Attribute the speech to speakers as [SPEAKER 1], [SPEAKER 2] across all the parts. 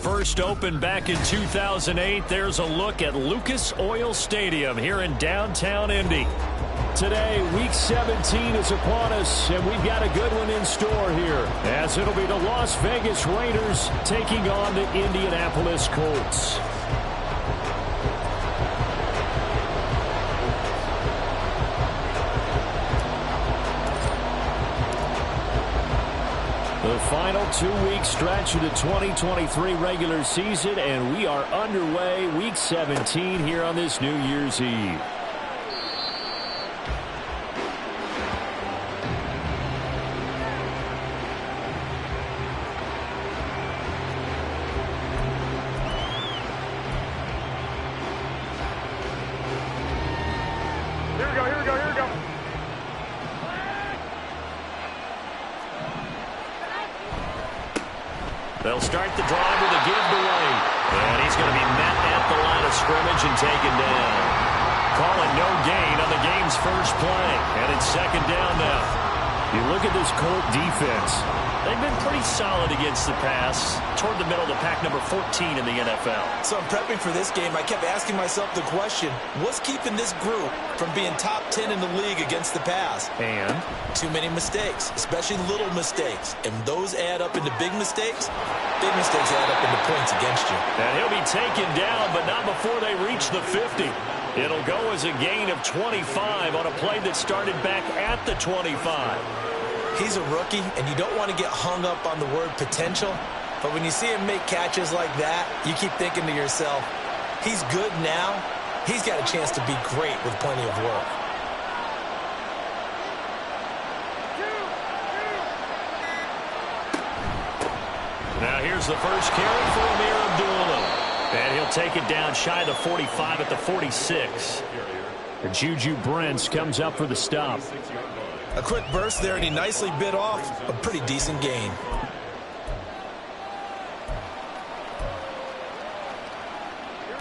[SPEAKER 1] First opened back in 2008, there's a look at Lucas Oil Stadium here in downtown Indy. Today, Week 17 is upon us, and we've got a good one in store here, as it'll be the Las Vegas Raiders taking on the Indianapolis Colts. The final two-week stretch of the 2023 regular season, and we are underway Week 17 here on this New Year's Eve. They'll start the drive with a giveaway. And he's going to be met at the line of scrimmage and taken down. Calling no gain on the game's first play. And it's second down now. You look at this Colt defense. They've been pretty solid against the pass, toward the middle of the pack, number 14 in the NFL.
[SPEAKER 2] So I'm prepping for this game. I kept asking myself the question, what's keeping this group from being top 10 in the league against the pass?
[SPEAKER 1] And?
[SPEAKER 2] Too many mistakes, especially little mistakes. And those add up into big mistakes. Big mistakes add up into points against you.
[SPEAKER 1] And he'll be taken down, but not before they reach the 50. It'll go as a gain of 25 on a play that started back at the 25.
[SPEAKER 2] He's a rookie, and you don't want to get hung up on the word potential. But when you see him make catches like that, you keep thinking to yourself, he's good now. He's got a chance to be great with plenty of work.
[SPEAKER 1] Now here's the first carry for Amir Abdullah. And he'll take it down shy of the 45 at the 46. Juju Brents comes up for the stop.
[SPEAKER 2] A quick burst there, and he nicely bit off a pretty decent gain.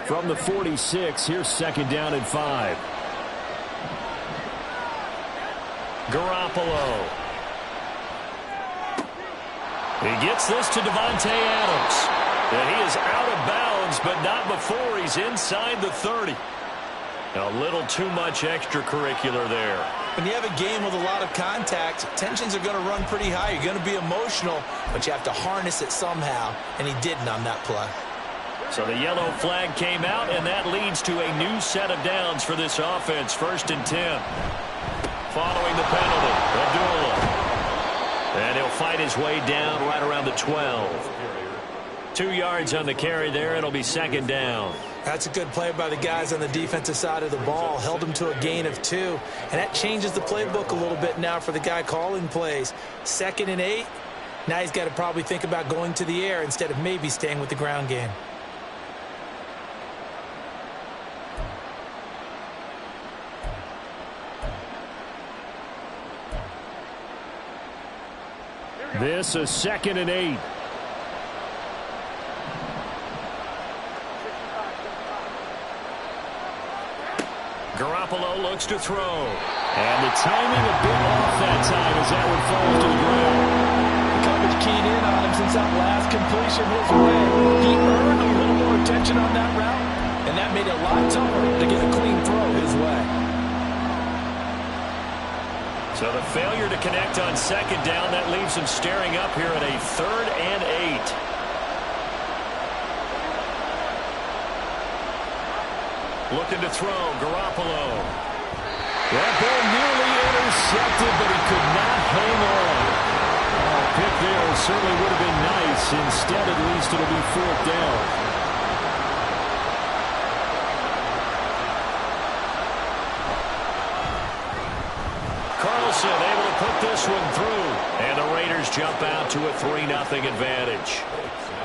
[SPEAKER 1] From the 46, here's second down and 5. Garoppolo. He gets this to Devontae Adams. And he is out of bounds, but not before he's inside the 30. A little too much extracurricular there.
[SPEAKER 2] When you have a game with a lot of contact, tensions are going to run pretty high. You're going to be emotional, but you have to harness it somehow, and he didn't on that play.
[SPEAKER 1] So the yellow flag came out, and that leads to a new set of downs for this offense. 1st and 10. Following the penalty, Abdullah. And he'll fight his way down right around the 12. 2 yards on the carry there. It'll be second down.
[SPEAKER 2] That's a good play by the guys on the defensive side of the ball. Held him to a gain of 2. And that changes the playbook a little bit now for the guy calling plays. 2nd and 8. Now he's got to probably think about going to the air instead of maybe staying with the ground game.
[SPEAKER 1] This is 2nd and 8. Garoppolo looks to throw. And the timing a bit off that time as that one falls to the ground.
[SPEAKER 2] The coverage keyed in on him since that last completion his way. He earned a little more attention on that route, and that made it a lot tougher to get a clean throw his way.
[SPEAKER 1] So the failure to connect on second down, that leaves him staring up here at a 3rd and 8. Looking to throw, Garoppolo. That ball nearly intercepted, but he could not hang on. Pick there certainly would have been nice. Instead, at least it'll be 4th down. Carlson able to put this one through. And the Raiders jump out to a 3-0 advantage.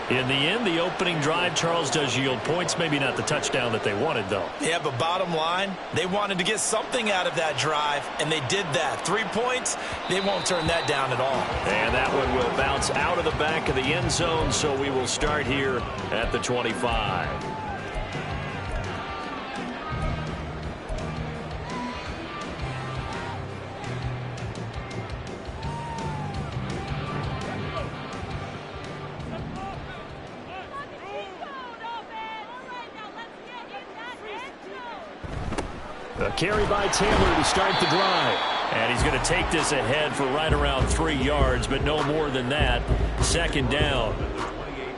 [SPEAKER 1] In the end, the opening drive, Charles, does yield points. Maybe not the touchdown that they wanted, though.
[SPEAKER 2] Yeah, but bottom line, they wanted to get something out of that drive, and they did that. 3 points, they won't turn that down at all.
[SPEAKER 1] And that one will bounce out of the back of the end zone, so we will start here at the 25. A carry by Taylor to start the drive. And he's going to take this ahead for right around 3 yards, but no more than that. 2nd down.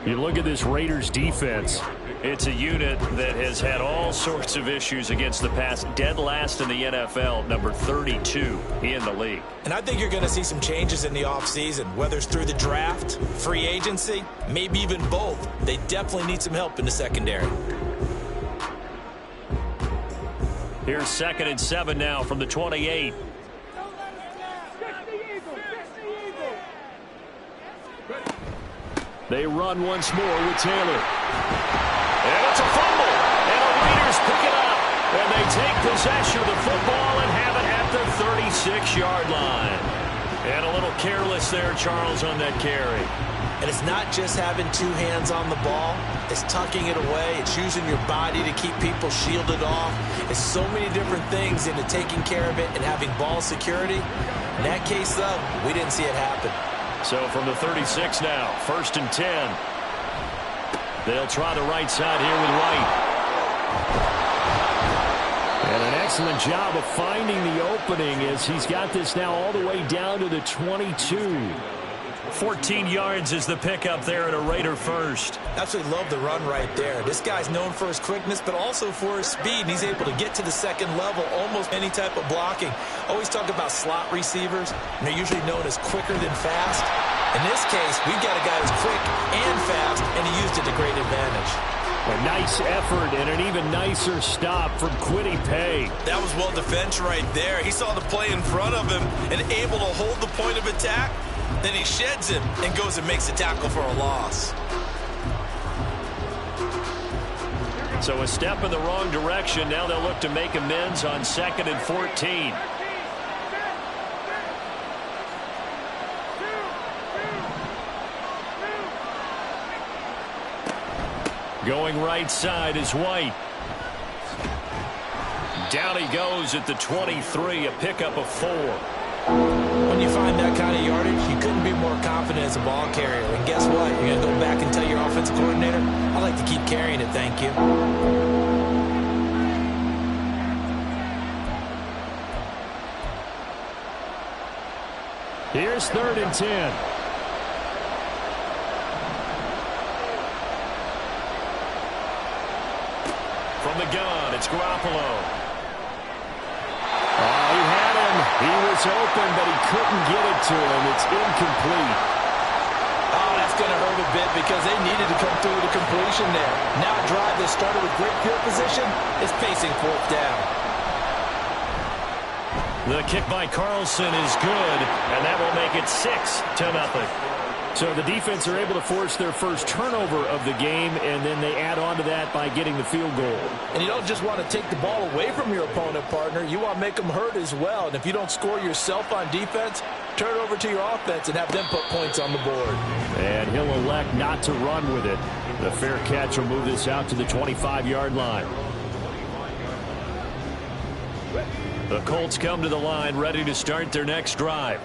[SPEAKER 1] You look at this Raiders defense. It's a unit that has had all sorts of issues against the pass. Dead last in the NFL, number 32 in the league.
[SPEAKER 2] And I think you're going to see some changes in the offseason, whether it's through the draft, free agency, maybe even both. They definitely need some help in the secondary.
[SPEAKER 1] Here's 2nd and 7 now from the 28. They run once more with Taylor. And it's a fumble. And the Raiders pick it up. And they take possession of the football and have it at the 36-yard line. And a little careless there, Charles, on that carry.
[SPEAKER 2] And it's not just having 2 hands on the ball. It's tucking it away. It's using your body to keep people shielded off. It's so many different things into taking care of it and having ball security. In that case, though, we didn't see it happen.
[SPEAKER 1] So from the 36 now, 1st and 10. They'll try the right side here with White. And an excellent job of finding the opening as he's got this now all the way down to the 22. 14 yards is the pickup there at a Raider first.
[SPEAKER 2] Absolutely love the run right there. This guy's known for his quickness, but also for his speed, and he's able to get to the 2nd level, almost any type of blocking. Always talk about slot receivers, and they're usually known as quicker than fast. In this case, we've got a guy who's quick and fast, and he used it to great advantage.
[SPEAKER 1] A nice effort and an even nicer stop from Kwity Paye.
[SPEAKER 2] That was well defense right there. He saw the play in front of him and able to hold the point of attack. Then he sheds him and goes and makes a tackle for a loss.
[SPEAKER 1] So a step in the wrong direction. Now they'll look to make amends on 2nd and 14. Going right side is White. Down he goes at the 23, a pickup of 4.
[SPEAKER 2] When you find that kind of yardage, you couldn't be more confident as a ball carrier. And guess what? You're going to go back and tell your offensive coordinator, I like to keep carrying it, thank you.
[SPEAKER 1] Here's 3rd and 10. From the gun, it's Garoppolo. He had him. He was open, but he couldn't get it to him. It's incomplete.
[SPEAKER 2] Oh, that's going to hurt a bit because they needed to come through with a completion there. Now a drive that started with great field position is facing 4th down.
[SPEAKER 1] The kick by Carlson is good, and that will make it 6-0. So the defense are able to force their first turnover of the game, and then they add on to that by getting the field goal.
[SPEAKER 2] And you don't just want to take the ball away from your opponent, partner. You want to make them hurt as well. And if you don't score yourself on defense, turn it over to your offense and have them put points on the board.
[SPEAKER 1] And he'll elect not to run with it. The fair catch will move this out to the 25-yard line. The Colts come to the line ready to start their next drive.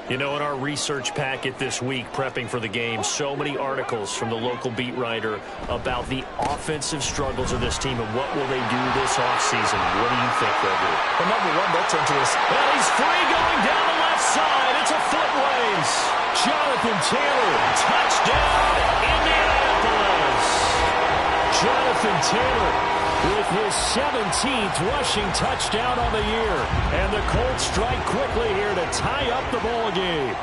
[SPEAKER 1] You know, in our research packet this week, prepping for the game, so many articles from the local beat writer about the offensive struggles of this team and what will they do this offseason. What do you think they'll do?
[SPEAKER 2] Well, number one, they'll turn to us.
[SPEAKER 1] And he's free going down the left side. It's a foot race. Jonathan Taylor, touchdown, Indianapolis. Jonathan Taylor with his 17th rushing touchdown on the year. And the Colts strike quickly here to tie up the ball game.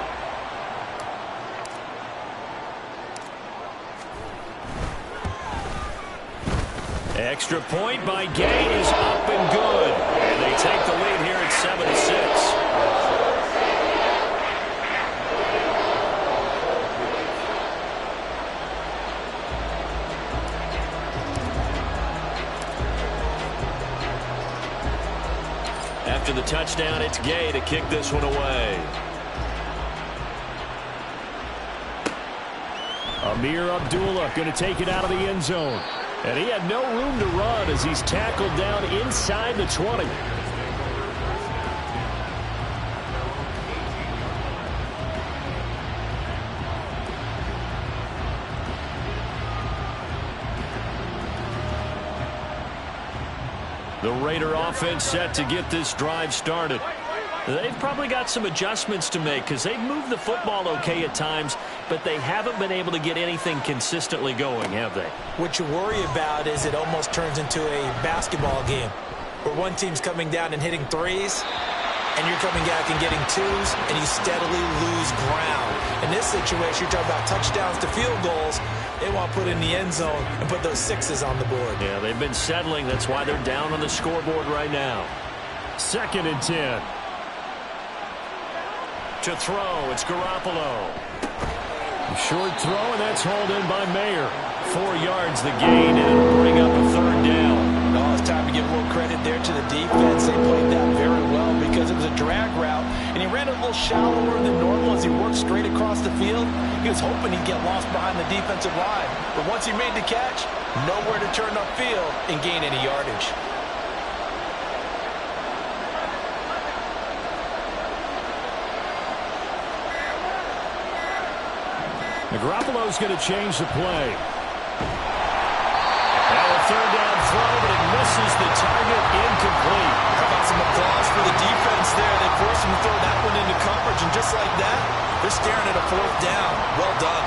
[SPEAKER 1] Extra point by Gay is up and good. And they take the lead here at 7-6. After the touchdown, it's Gay to kick this one away. Amir Abdullah going to take it out of the end zone. And he had no room to run as he's tackled down inside the 20. The Raider offense set to get this drive started. They've probably got some adjustments to make because they've moved the football okay at times, but they haven't been able to get anything consistently going, have they? What you worry about is it almost turns into a basketball game where one team's coming down and hitting threes, and you're coming back and getting twos, and you steadily lose ground. In this situation, you're talking about touchdowns to field goals. They want to put in the end zone and put those sixes on the board. Yeah, they've been settling. That's why they're down on the scoreboard right now. 2nd and 10. To throw, it's Garoppolo. Short throw, and that's hauled in by Mayer. 4 yards the gain, and it'll bring up a 3rd down. Oh, it's time to give a little credit there to the defense. They played that very well because it was a drag route, and he ran a little shallower than normal as he worked straight across the field. He was hoping he'd get lost behind the defensive line, but once he made the catch, nowhere to turn upfield and gain any yardage. Garoppolo's going to change the play. Now a 3rd down throw, but it misses the target, incomplete. How about some applause for the defense there? They forced him to throw that one into coverage, and just like that, they're staring at a 4th down. Well done.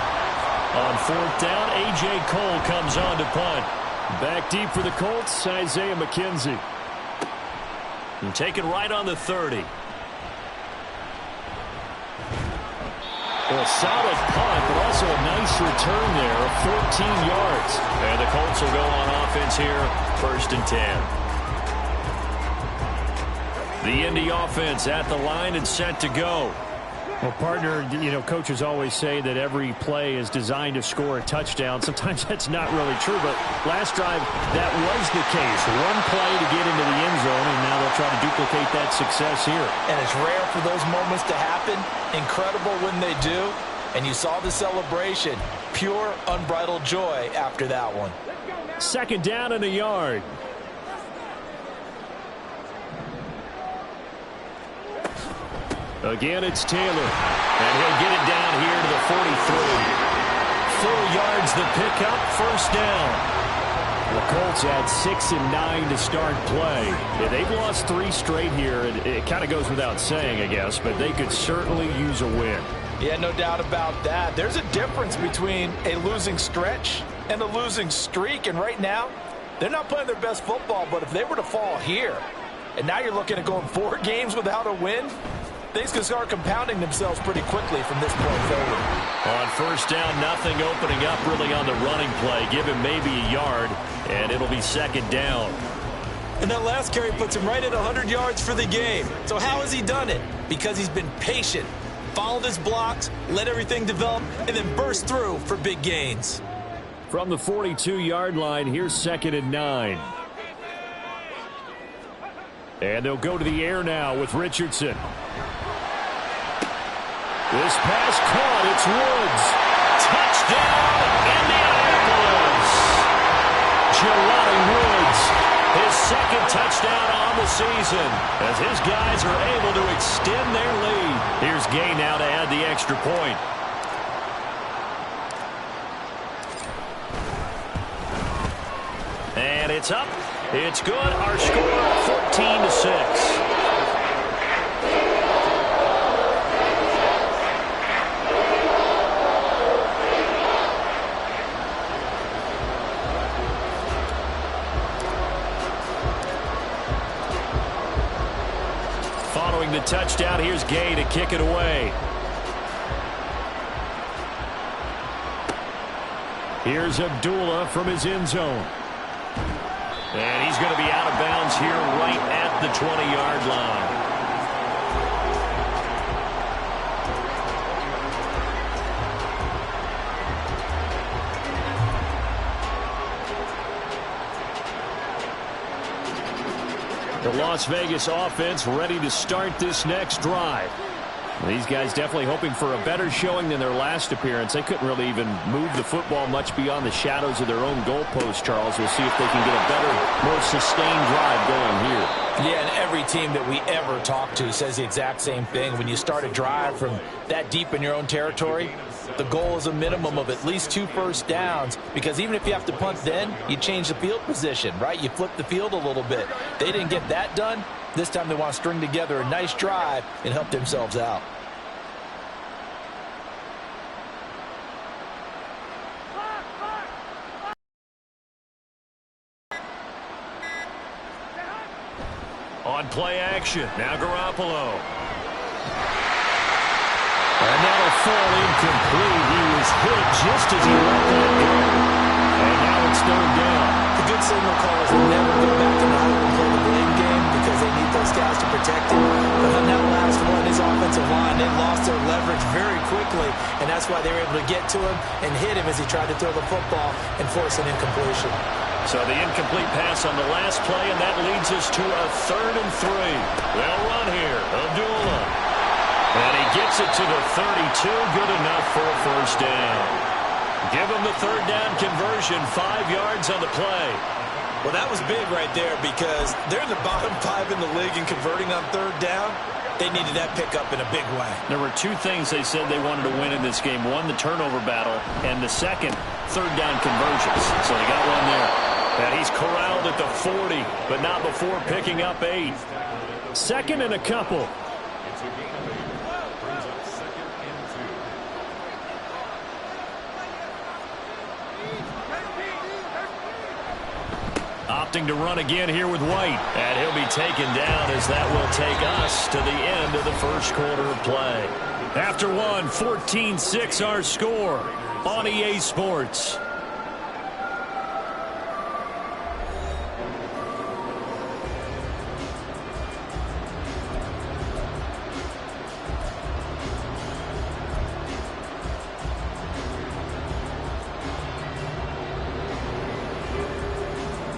[SPEAKER 1] On 4th down, A.J. Cole comes on to punt. Back deep for the Colts, Isaiah McKenzie. And take it right on the 30. A solid punt, but also a nice return there of 14 yards. And the Colts will go on offense here, 1st and 10. The Indy offense at the line and set to go. Well, partner, you know, coaches always say that every play is designed to score a touchdown. Sometimes that's not really true, but last drive, that was the case. One play to get into the end zone, and now they'll try to duplicate that success here. And it's rare for those moments to happen. Incredible when they do. And you saw the celebration. Pure, unbridled joy after that one. 2nd down and a yard. Again, it's Taylor. And he'll get it down here to the 43. 4 yards the pickup, 1st down. The Colts had 6 and 9 to start play. Yeah, they've lost 3 straight here. It kind of goes without saying, I guess, but they could certainly use a win. Yeah, no doubt about that. There's a difference between a losing stretch and a losing streak, and right now, they're not playing their best football, but if they were to fall here, and now you're looking at going 4 games without a win, things can start compounding themselves pretty quickly from this point forward. On 1st down, nothing opening up really on the running play. Give him maybe a yard, and it'll be 2nd down. And that last carry puts him right at 100 yards for the game. So how has he done it? Because he's been patient, followed his blocks, let everything develop, and then burst through for big gains. From the 42-yard line, here's 2nd and 9. And they'll go to the air now with Richardson. This pass caught. It's Woods. Touchdown, Indianapolis. Jelani Woods, his 2nd touchdown on the season as his guys are able to extend their lead. Here's Gay now to add the extra point. And it's up. It's good. Our score, 14-6. touchdown. Here's Gay to kick it away. Here's Abdullah from his end zone. And he's going to be out of bounds here right at the 20-yard line. The Las Vegas offense ready to start this next drive. These guys definitely hoping for a better showing than their last appearance. They couldn't really even move the football much beyond the shadows of their own goalpost, Charles. We'll see if they can get a better, more sustained drive going here.
[SPEAKER 2] Yeah, and every team that we ever talk to says the exact same thing. When you start a drive from that deep in your own territory, the goal is a minimum of at least 2 first downs, because even if you have to punt then, you change the field position, right? You flip the field a little bit. They didn't get that done. This time they want to string together a nice drive and help themselves out.
[SPEAKER 1] On play action, now Garoppolo. And that'll fall incomplete. He was hit just as he let that go. And now it's third down.
[SPEAKER 2] The good signal callers will never go back to the huddle and play the blame game because they need those guys to protect him. But on that last one, his offensive line, they lost their leverage very quickly, and that's why they were able to get to him and hit him as he tried to throw the football and force an incompletion.
[SPEAKER 1] So the incomplete pass on the last play, and that leads us to a 3rd and 3. They'll run here. Abdullah. And he gets it to the 32. Good enough for a first down. Give him the 3rd down conversion. 5 yards on the play.
[SPEAKER 2] Well, that was big right there because they're in the bottom 5 in the league in converting on 3rd down. They needed that pickup in a big way.
[SPEAKER 1] There were 2 things they said they wanted to win in this game. One, the turnover battle, and the second, 3rd down conversions. So they got one there. And he's corralled at the 40, but not before picking up 8. 2nd and a couple. Opting to run again here with White. And he'll be taken down as that will take us to the end of the first quarter of play. After one, 14-6 our score on EA Sports.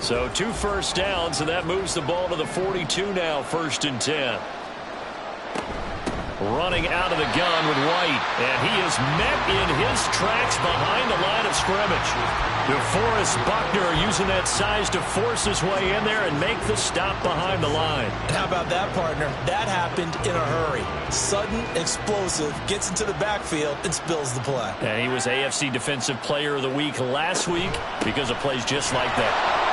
[SPEAKER 1] So 2 first downs, and that moves the ball to the 42 now, 1st and 10. Running out of the gun with White, and he is met in his tracks behind the line of scrimmage. DeForest Buckner using that size to force his way in there and make the stop behind the line.
[SPEAKER 2] And how about that, partner? That happened in a hurry. Sudden, explosive, gets into the backfield and spills the play.
[SPEAKER 1] And he was AFC Defensive Player of the Week last week because of plays just like that.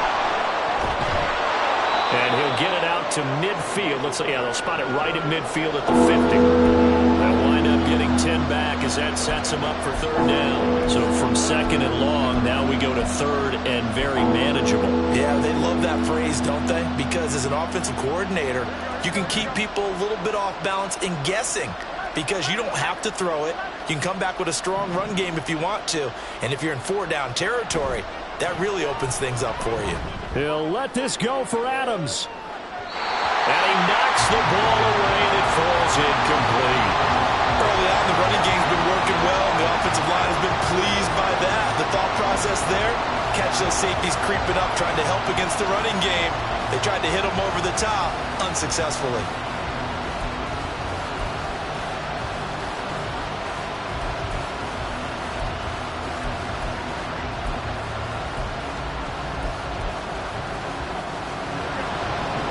[SPEAKER 1] And he'll get it out to midfield. Let's say, yeah, they'll spot it right at midfield at the 50. They'll wind up getting 10 back as that sets him up for 3rd down. So from 2nd and long, now we go to 3rd and very manageable.
[SPEAKER 2] Yeah, they love that phrase, don't they? Because as an offensive coordinator, you can keep people a little bit off balance and guessing because you don't have to throw it. You can come back with a strong run game if you want to. And if you're in 4-down territory, that really opens things up for you.
[SPEAKER 1] He'll let this go for Adams. And he knocks the ball away, and it falls incomplete.
[SPEAKER 2] Early on, the running game's been working well, and the offensive line has been pleased by that. The thought process there, catch those safeties creeping up, trying to help against the running game. They tried to hit them over the top, unsuccessfully.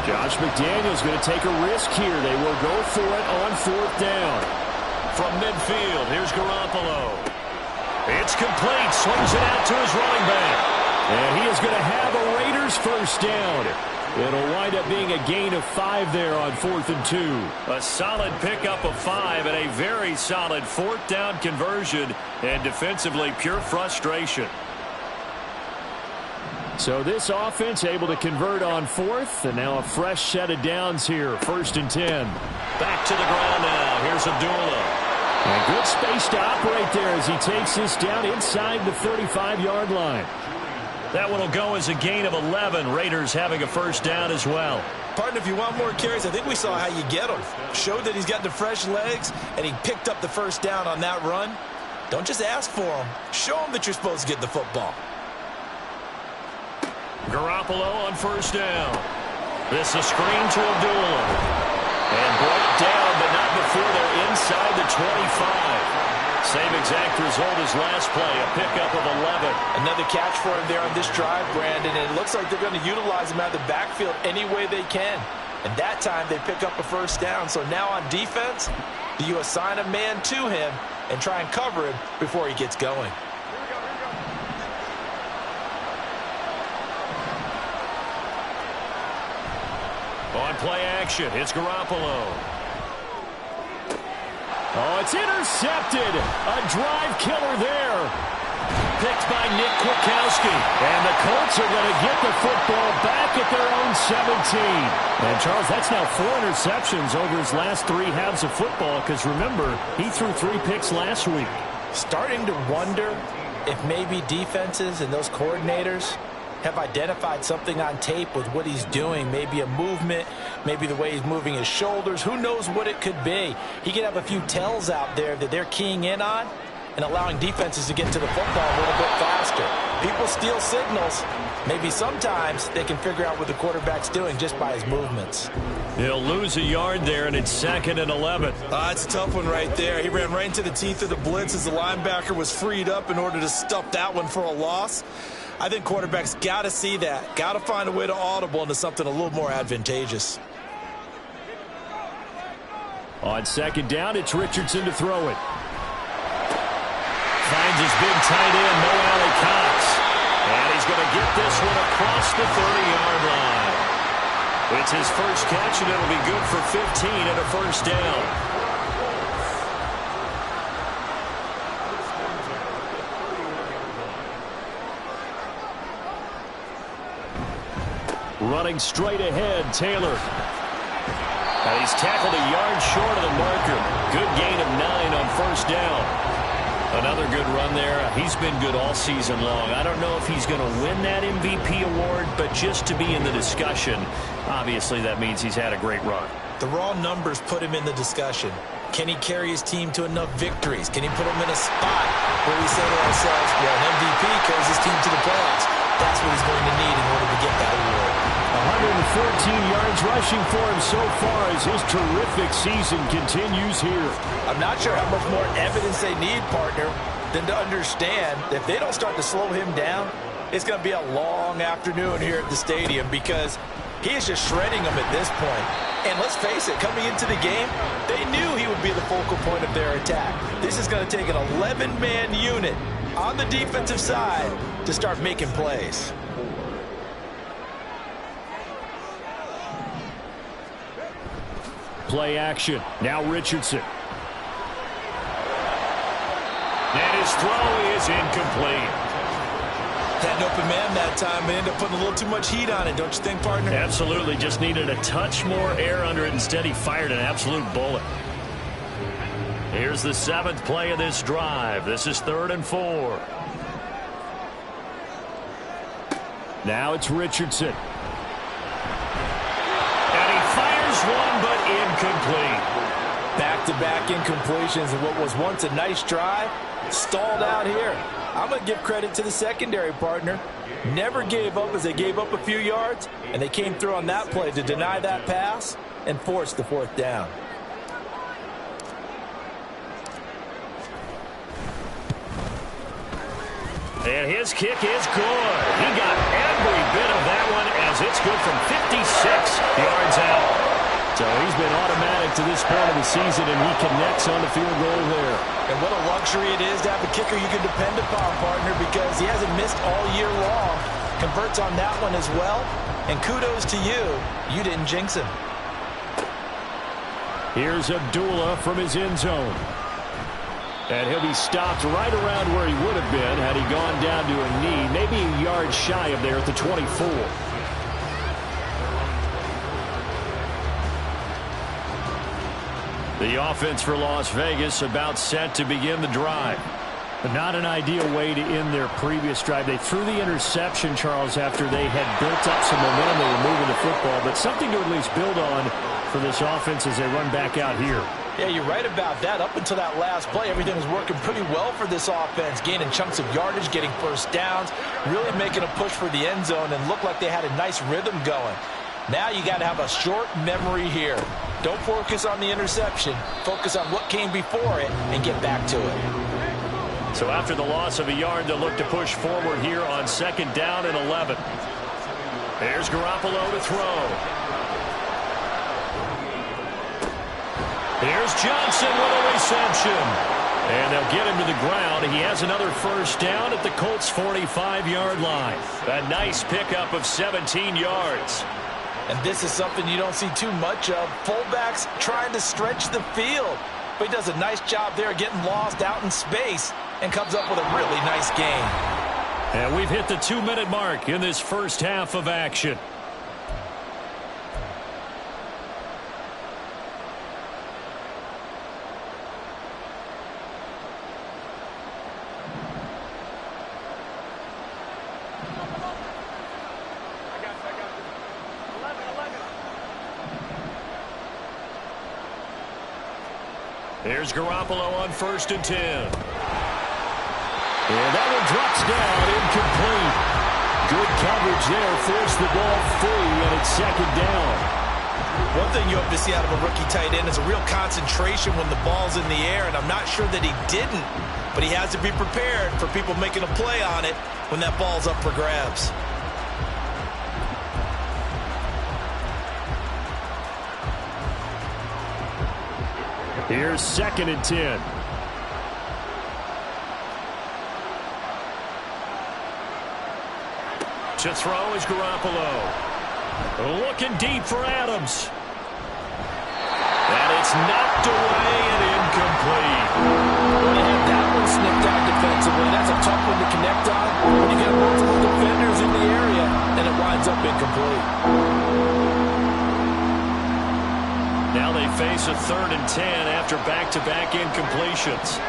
[SPEAKER 1] Josh McDaniels going to take a risk here. They will go for it on 4th down. From midfield, here's Garoppolo. It's complete. Swings it out to his running back. And he is going to have a Raiders first down. It'll wind up being a gain of 5 there on 4th and 2. A solid pickup of 5 and a very solid 4th down conversion. And defensively, pure frustration. So this offense able to convert on fourth, and now a fresh set of downs here, 1st and 10. Back to the ground now. Here's Abdullah. And good space to operate there as he takes this down inside the 35-yard line. That one will go as a gain of 11. Raiders having a first down as well.
[SPEAKER 2] Partner, if you want more carries, I think we saw how you get him. Showed that he's got the fresh legs, and he picked up the first down on that run. Don't just ask for him. Show him that you're supposed to get the football.
[SPEAKER 1] Garoppolo on first down. This is a screen to Abdullah. And brought down, but not before they're inside the 25. Same exact result as last play, a pickup of 11.
[SPEAKER 2] Another catch for him there on this drive, Brandon, and it looks like they're going to utilize him out of the backfield any way they can. And that time they pick up a first down. So now on defense, do you assign a man to him and try and cover him before he gets going?
[SPEAKER 1] On play action, it's Garoppolo. Oh, it's intercepted. A drive killer there. Picked by Nick Kwiatkowski. And the Colts are going to get the football back at their own 17. And, Charles, that's now 4 interceptions over his last 3 halves of football because, remember, he threw 3 picks last week.
[SPEAKER 2] Starting to wonder if maybe defenses and those coordinators have identified something on tape with what he's doing. Maybe a movement, maybe the way he's moving his shoulders. Who knows what it could be? He could have a few tells out there that they're keying in on and allowing defenses to get to the football a little bit faster. People steal signals. Maybe sometimes they can figure out what the quarterback's doing just by his movements.
[SPEAKER 1] He'll lose a yard there, and it's 2nd and 11.
[SPEAKER 2] It's a tough one right there. He ran right into the teeth of the blitz as the linebacker was freed up in order to stuff that one for a loss. I think quarterbacks got to see that. Got to find a way to audible into something a little more advantageous.
[SPEAKER 1] On 2nd down, it's Richardson to throw it. Finds his big tight end, Mo Alley Cox. And he's going to get this one across the 30-yard line. It's his first catch, and it'll be good for 15 and a first down. Running straight ahead, Taylor. And he's tackled a yard short of the marker. Good gain of 9 on first down. Another good run there. He's been good all season long. I don't know if he's going to win that MVP award, but just to be in the discussion, obviously that means he's had a great run.
[SPEAKER 2] The raw numbers put him in the discussion. Can he carry his team to enough victories? Can he put them in a spot where we say to ourselves, well, an MVP carries his team to the playoffs. That's what he's going to need in order to get that award.
[SPEAKER 1] 114 yards rushing for him so far as his terrific season continues here.
[SPEAKER 2] I'm not sure how much more evidence they need, partner, than to understand that if they don't start to slow him down, it's going to be a long afternoon here at the stadium because he is just shredding them at this point. And let's face it, coming into the game, they knew he would be the focal point of their attack. This is going to take an 11-man unit on the defensive side to start making plays.
[SPEAKER 1] Play action. Now Richardson. And his throw is incomplete.
[SPEAKER 2] Had an open man that time, but ended up putting a little too much heat on it, don't you think, partner?
[SPEAKER 1] Absolutely. Just needed a touch more air under it. Instead, he fired an absolute bullet. Here's the 7th play of this drive. This is 3rd and 4. Now it's Richardson. And he fires one, but incomplete.
[SPEAKER 2] Back-to-back incompletions of what was once a nice drive, stalled out here. I'm going to give credit to the secondary, partner. Never gave up as they gave up a few yards, and they came through on that play to deny that pass and force the 4th down.
[SPEAKER 1] And his kick is good. He got every bit of that one as it's good from 56 yards out. So he's been automatic to this point of the season, and he connects on the field goal there.
[SPEAKER 2] And what a luxury it is to have a kicker you can depend upon, partner, because he hasn't missed all year long. Converts on that one as well. And kudos to you. You didn't jinx him.
[SPEAKER 1] Here's Abdullah from his end zone. And he'll be stopped right around where he would have been had he gone down to a knee, maybe a yard shy of there at the 24. The offense for Las Vegas about set to begin the drive. But not an ideal way to end their previous drive. They threw the interception, Charles, after they had built up some momentum. They were moving the football, but something to at least build on for this offense as they run back out here.
[SPEAKER 2] Yeah, you're right about that. Up until that last play, everything was working pretty well for this offense, gaining chunks of yardage, getting first downs, really making a push for the end zone, and looked like they had a nice rhythm going. Now you got to have a short memory here. Don't focus on the interception. Focus on what came before it and get back to it.
[SPEAKER 1] So after the loss of a yard, they'll look to push forward here on 2nd down and 11. There's Garoppolo to throw. Here's Johnson with a reception. And they'll get him to the ground. He has another first down at the Colts' 45-yard line. A nice pickup of 17 yards.
[SPEAKER 2] And this is something you don't see too much of. Fullbacks trying to stretch the field. But he does a nice job there getting lost out in space and comes up with a really nice gain.
[SPEAKER 1] And we've hit the 2-minute mark in this first half of action. Here's Garoppolo on 1st and 10. And that one drops down, incomplete. Good coverage there, forced the ball free, and it's 2nd down.
[SPEAKER 2] One thing you hope to see out of a rookie tight end is a real concentration when the ball's in the air, and I'm not sure that he didn't, but he has to be prepared for people making a play on it when that ball's up for grabs.
[SPEAKER 1] Here's 2nd and 10. To throw is Garoppolo. Looking deep for Adams. And it's knocked away and incomplete.
[SPEAKER 2] Well, they had that one snipped out defensively. That's a tough one to connect on when you get multiple defenders in the area, and it winds up incomplete.
[SPEAKER 1] Now they face a 3rd and 10 after back-to-back incompletions.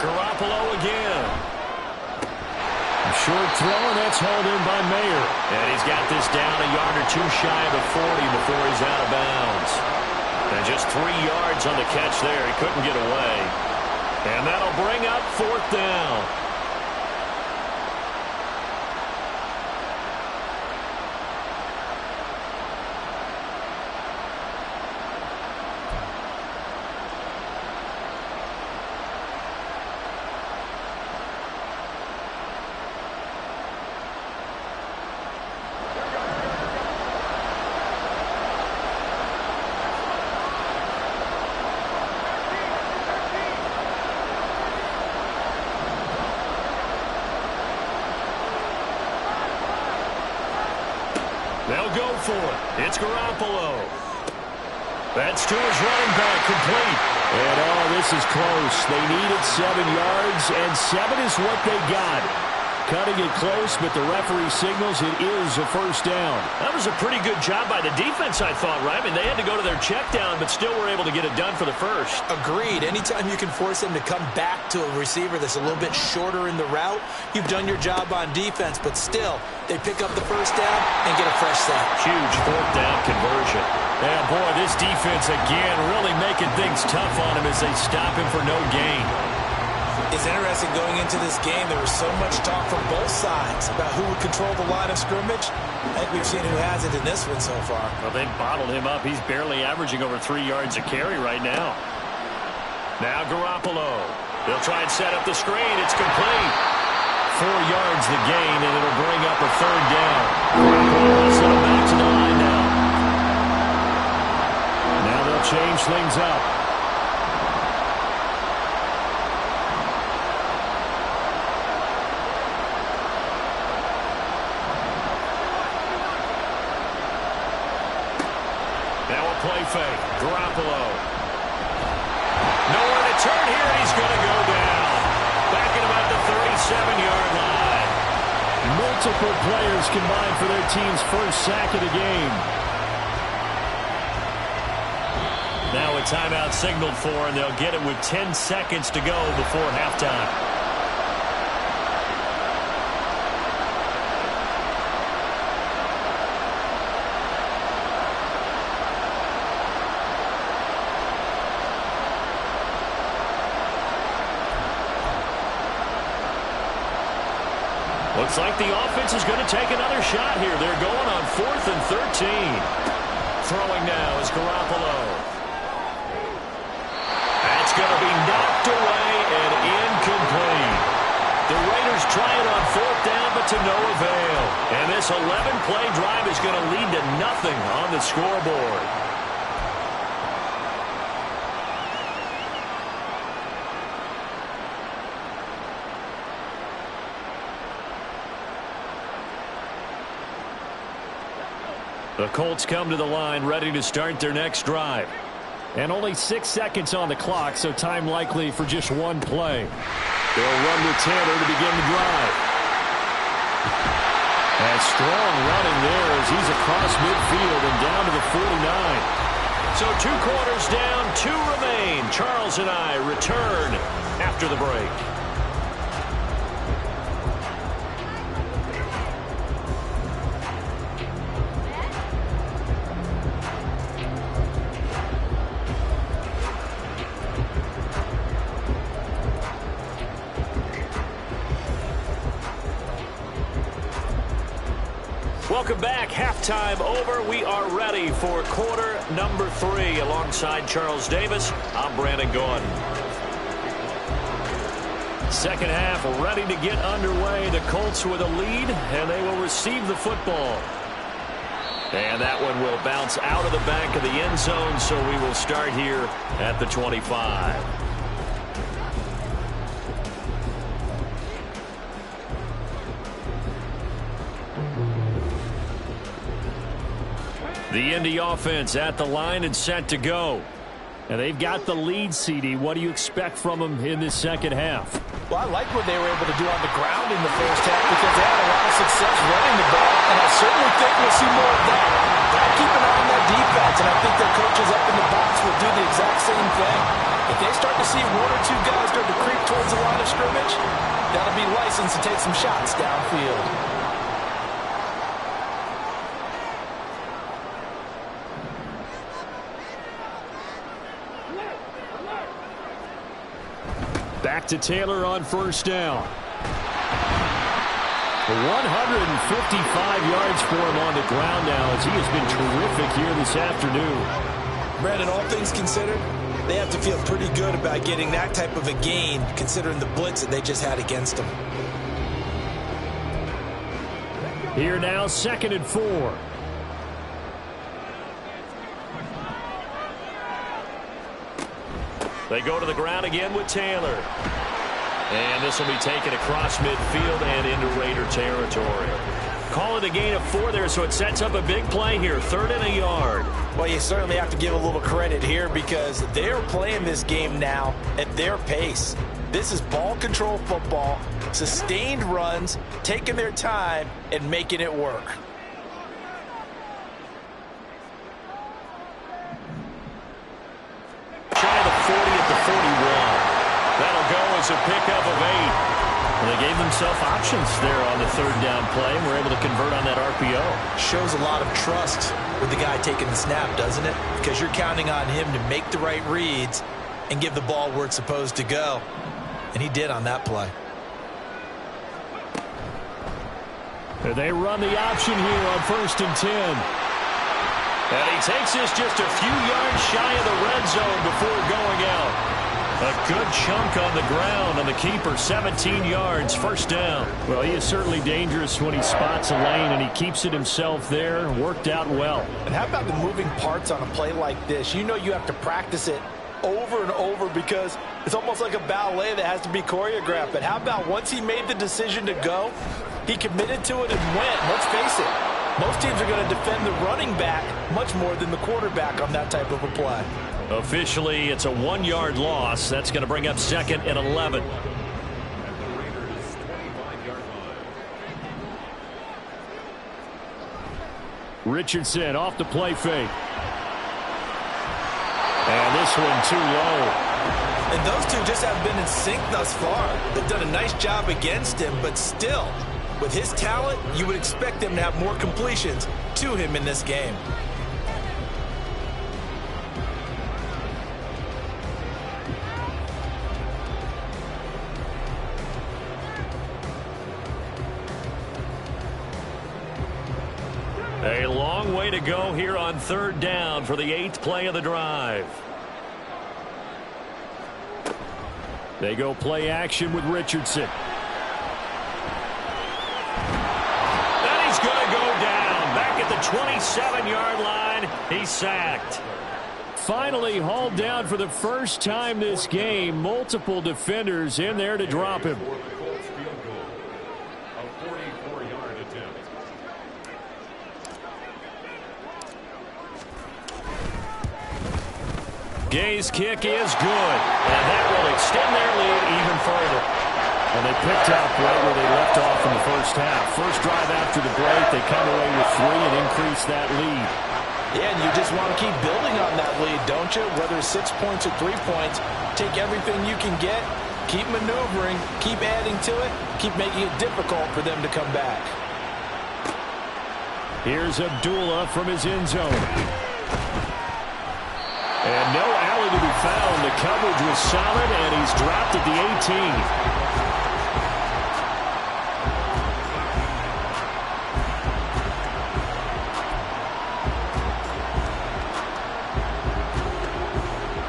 [SPEAKER 1] Garoppolo again. Short throw, and that's hauled in by Mayer. And he's got this down a yard or two shy of the 40 before he's out of bounds. And just 3 yards on the catch there. He couldn't get away. And that'll bring up 4th down. They'll go for it. It's Garoppolo. That's to his running back, complete. And, oh, this is close. They needed 7 yards, and 7 is what they got. Cutting it close, but the referee signals it is a first down. That was a pretty good job by the defense, I thought, right? I mean, they had to go to their check down, but still were able to get it done for the first.
[SPEAKER 2] Agreed. Anytime you can force them to come back to a receiver that's a little bit shorter in the route, you've done your job on defense, but still, they pick up the first down and get a fresh sack.
[SPEAKER 1] Huge 4th down conversion. And, boy, this defense, again, really making things tough on him as they stop him for no gain.
[SPEAKER 2] It's interesting going into this game. There was so much talk from both sides about who would control the line of scrimmage. I think we've seen who has it in this one so far.
[SPEAKER 1] Well, they bottled him up. He's barely averaging over 3 yards a carry right now. Now Garoppolo. They'll try and set up the screen. It's complete. 4 yards the gain, and it'll bring up a 3rd down. Garoppolo set him back to the line now. Now they'll change things up. play fake. Garoppolo. Nowhere to turn here, and he's going to go down. Back at about the 37-yard line.
[SPEAKER 3] Multiple players combined for their team's first sack of the game.
[SPEAKER 1] Now a timeout signaled for, and they'll get it with 10 seconds to go before halftime. Looks like the offense is going to take another shot here. They're going on 4th and 13. Throwing now is Garoppolo. That's going to be knocked away and incomplete. The Raiders try it on 4th down, but to no avail. And this 11-play drive is going to lead to nothing on the scoreboard. The Colts come to the line ready to start their next drive.
[SPEAKER 3] And only 6 seconds on the clock, so time likely for just one play.
[SPEAKER 1] They'll run with Taylor to begin the drive. And strong running there as he's across midfield and down to the 49. So 2 quarters down, 2 remain. Charles and I return after the break. Welcome back. Halftime over. We are ready for quarter number 3. Alongside Charles Davis, I'm Brandon Gordon. Second half ready to get underway. The Colts with a lead, and they will receive the football. And that one will bounce out of the back of the end zone, so we will start here at the 25. The Indy offense at the line and set to go.
[SPEAKER 3] And they've got the lead, CD. What do you expect from them in this second half?
[SPEAKER 2] Well, I like what they were able to do on the ground in the first half because they had a lot of success running the ball, and I certainly think we'll see more of that. Got to keep an eye on that defense, and I think their coaches up in the box will do the exact same thing. If they start to see 1 or 2 guys start to creep towards the line of scrimmage, that'll be licensed to take some shots downfield.
[SPEAKER 3] Back to Taylor on first down. 155 yards for him on the ground now as he has been terrific here this afternoon.
[SPEAKER 2] Brandon, all things considered, they have to feel pretty good about getting that type of a gain considering the blitz that they just had against them.
[SPEAKER 3] Here now, 2nd and 4.
[SPEAKER 1] They go to the ground again with Taylor. And this will be taken across midfield and into Raider territory. Call it a gain of 4 there, so it sets up a big play here. 3rd and a yard.
[SPEAKER 2] Well, you certainly have to give a little credit here because they're playing this game now at their pace. This is ball control football, sustained runs, taking their time, and making it work.
[SPEAKER 1] Try the 40 at the 41. That'll go as a pickup of 8. Well, they gave themselves options there on the 3rd down play and were able to convert on that RPO.
[SPEAKER 2] Shows a lot of trust with the guy taking the snap, doesn't it? Because you're counting on him to make the right reads and give the ball where it's supposed to go. And he did on that play.
[SPEAKER 3] They run the option here on 1st and 10.
[SPEAKER 1] And he takes this just a few yards shy of the red zone before going out. A good chunk on the ground on the keeper, 17 yards, 1st down.
[SPEAKER 3] Well, he is certainly dangerous when he spots a lane, and he keeps it himself there. Worked out well.
[SPEAKER 2] And how about the moving parts on a play like this? You know you have to practice it over and over because it's almost like a ballet that has to be choreographed. But how about once he made the decision to go, he committed to it and went. Let's face it, Most teams are going to defend the running back much more than the quarterback on that type of a play.
[SPEAKER 1] Officially, it's a 1-yard loss. That's going to bring up 2nd and 11.
[SPEAKER 3] Richardson off the play fake. And this one too low.
[SPEAKER 2] And those two just haven't been in sync thus far. They've done a nice job against him, but still, with his talent, you would expect them to have more completions to him in this game.
[SPEAKER 1] A long way to go here on 3rd down for the 8th play of the drive.
[SPEAKER 3] They go play action with Richardson.
[SPEAKER 1] And he's going to go down. Back at the 27-yard line. He's sacked.
[SPEAKER 3] Finally hauled down for the first time this game. Multiple defenders in there to drop him.
[SPEAKER 1] Gay's kick is good, and that will extend their lead even further.
[SPEAKER 3] And they picked up right where they left off in the first half. First drive after the break, they come away with 3 and increase that lead.
[SPEAKER 2] Yeah, and you just want to keep building on that lead, don't you? Whether it's 6 points or 3 points, take everything you can get, keep maneuvering, keep adding to it, keep making it difficult for them to come back.
[SPEAKER 3] Here's Abdullah from his end zone. And no alley to be found. The coverage was solid, and he's dropped at the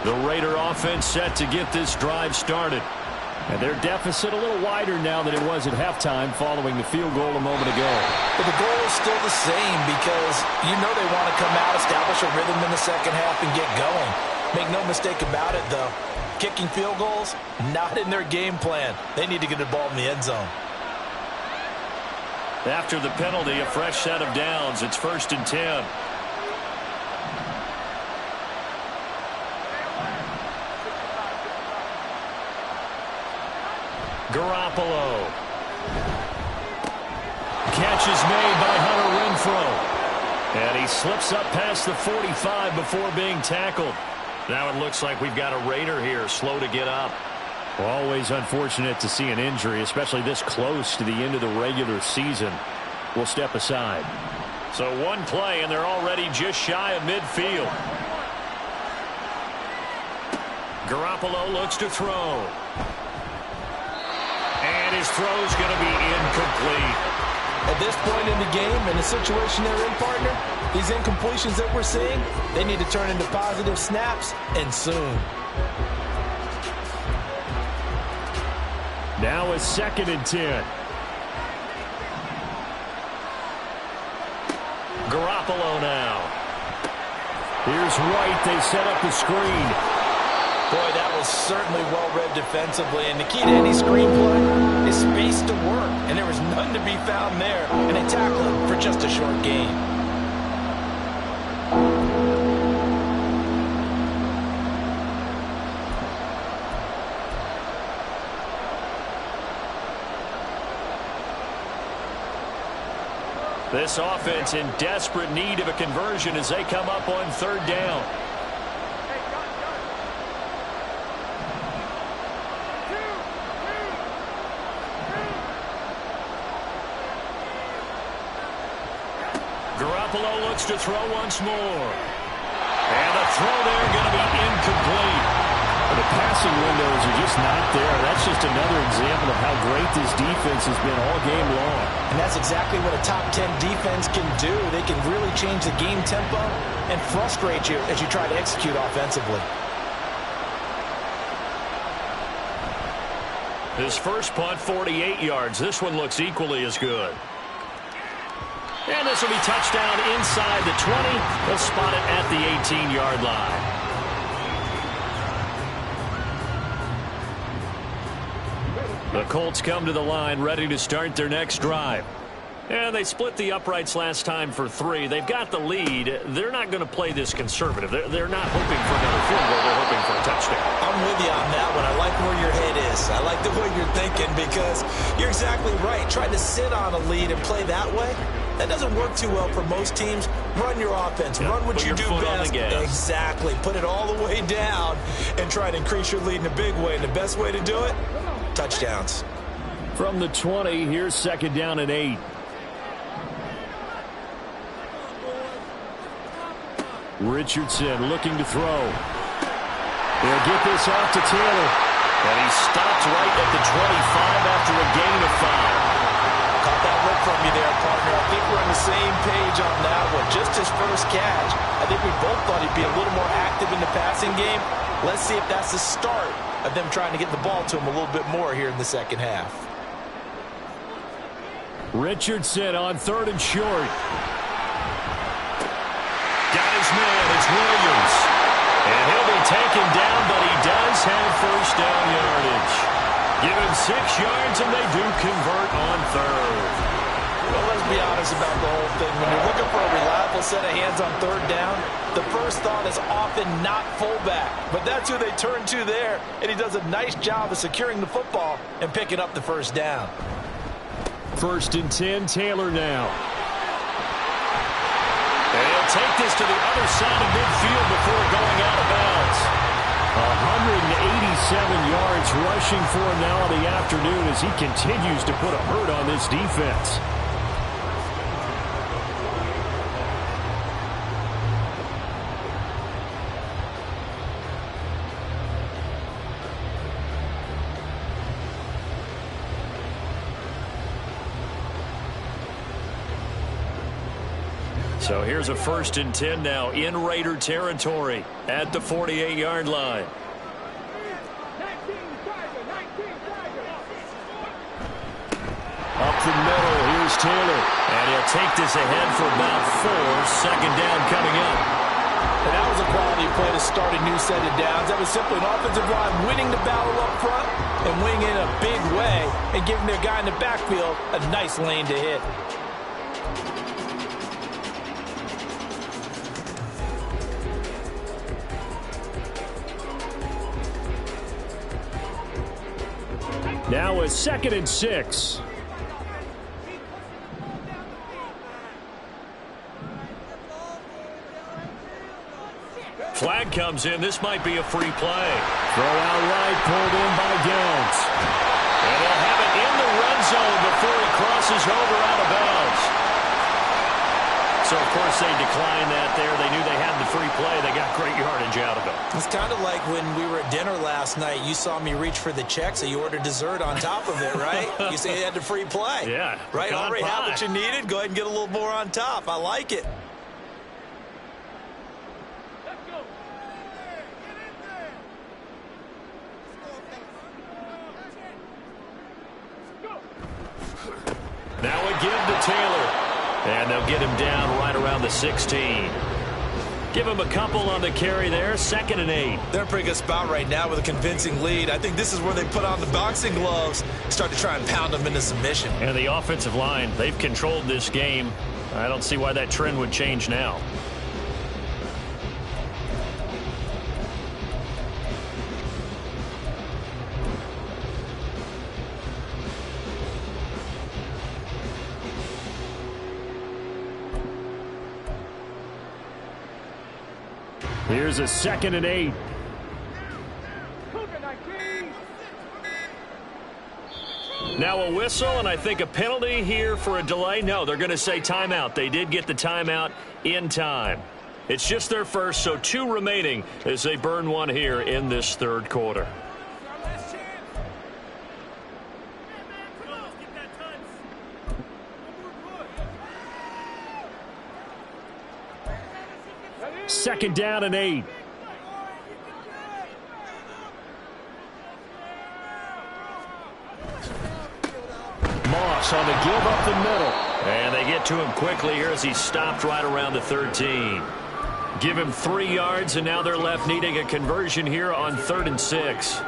[SPEAKER 3] 18.
[SPEAKER 1] The Raider offense set to get this drive started.
[SPEAKER 3] And their deficit a little wider now than it was at halftime following the field goal a moment ago.
[SPEAKER 2] But the goal is still the same because you know they want to come out, establish a rhythm in the second half, and get going. Make no mistake about it, though. Kicking field goals, not in their game plan. They need to get the ball in the end zone.
[SPEAKER 1] After the penalty, a fresh set of downs. It's 1st and 10. Garoppolo. Catch is made by Hunter Renfrow. And he slips up past the 45 before being tackled. Now it looks like we've got a Raider here, slow to get up.
[SPEAKER 3] Always unfortunate to see an injury, especially this close to the end of the regular season. We'll step aside.
[SPEAKER 1] So one play, and they're already just shy of midfield. Garoppolo looks to throw. And his throw's going to be incomplete.
[SPEAKER 2] At this point in the game, in the situation they're in, partner, these incompletions that we're seeing, they need to turn into positive snaps, and soon.
[SPEAKER 3] Now a 2nd and 10.
[SPEAKER 1] Garoppolo now.
[SPEAKER 3] Here's White. They set up the screen.
[SPEAKER 2] Boy, that was certainly well-read defensively, and the key to any screenplay is space to work, and there was none to be found there, and they tackle him for just a short gain.
[SPEAKER 1] This offense in desperate need of a conversion as they come up on 3rd down. Garoppolo looks to throw once more. And the throw there going to be incomplete.
[SPEAKER 3] The passing windows are just not there. That's just another example of how great this defense has been all game long.
[SPEAKER 2] And that's exactly what a top 10 defense can do. They can really change the game tempo and frustrate you as you try to execute offensively.
[SPEAKER 1] His first punt, 48 yards. This one looks equally as good. And this will be touchdown inside the 20. They'll spot it at the 18-yard line. The Colts come to the line ready to start their next drive. And they split the uprights last time for 3. They've got the lead. They're not going to play this conservative. They're not hoping for another field goal. They're hoping for a touchdown.
[SPEAKER 2] I'm with you on that one. I like where your head is. I like the way you're thinking because you're exactly right. Trying to sit on a lead and play that way, that doesn't work too well for most teams. Run your offense.
[SPEAKER 1] Yeah,
[SPEAKER 2] run what you do best. Exactly. Put it all the way down and try to increase your lead in a big way. And the best way to do it, touchdowns.
[SPEAKER 3] From the 20, here's 2nd down and 8. Richardson looking to throw. They'll get this off to Taylor.
[SPEAKER 1] And he stopped right at the 25 after a gain of 5.
[SPEAKER 2] Caught that look from you there, partner. I think we're on the same page on that one. Just his first catch. I think we both thought he'd be a little more active in the passing game. Let's see if that's the start of them trying to get the ball to him a little bit more here in the second half.
[SPEAKER 3] Richardson on 3rd and short.
[SPEAKER 1] Got his man. It's Williams. And he'll be taken down, but he does have first down yardage. Give him 6 yards, and they do convert on 3rd.
[SPEAKER 2] Well, let's be honest about the whole thing. When you're looking for a reliable set of hands on 3rd down, the first thought is often not fullback. But that's who they turn to there, and he does a nice job of securing the football and picking up the first down.
[SPEAKER 3] 1st and 10, Taylor now.
[SPEAKER 1] And he'll take this to the other side of midfield before going out of bounds.
[SPEAKER 3] 187 yards rushing for him now in the afternoon as he continues to put a hurt on this defense.
[SPEAKER 1] So here's a 1st and 10 now in Raider territory at the 48-yard line.
[SPEAKER 3] Up the middle, here's Taylor.
[SPEAKER 1] And he'll take this ahead for about 4. 2nd down coming up.
[SPEAKER 2] And that was a quality play to start a new set of downs. That was simply an offensive line winning the battle up front and winning in a big way and giving their guy in the backfield a nice lane to hit.
[SPEAKER 3] Now a 2nd and 6.
[SPEAKER 1] Flag comes in. This might be a free play.
[SPEAKER 3] Throw out right, pulled in by Downs.
[SPEAKER 1] And they'll have it in the red zone before he crosses over out of bounds. So, of course, they declined that there. They knew they had the free play. They got great yardage out of it.
[SPEAKER 2] It's kind of like when we were at dinner last night. You saw me reach for the check, so you ordered dessert on top of it, right? You say you had the free play.
[SPEAKER 1] Yeah.
[SPEAKER 2] Right? Already had what you needed. Go ahead and get a little more on top. I like it.
[SPEAKER 1] Now a give to Taylor. And they'll get him down right around the 16. Give him a couple on the carry there. 2nd and 8.
[SPEAKER 2] They're in a pretty good spot right now with a convincing lead. I think this is where they put on the boxing gloves, start to try and pound them into submission.
[SPEAKER 1] And the offensive line, they've controlled this game. I don't see why that trend would change now.
[SPEAKER 3] Here's a 2nd and 8.
[SPEAKER 1] Now a whistle, and I think a penalty here for a delay. No, they're going to say timeout. They did get the timeout in time. It's just their first, so 2 remaining as they burn 1 here in this 3rd quarter.
[SPEAKER 3] Second down and 8. Moss on the give up the middle.
[SPEAKER 1] And they get to him quickly here as he stopped right around the 13. Give him 3 yards, and now they're left needing a conversion here on 3rd and 6.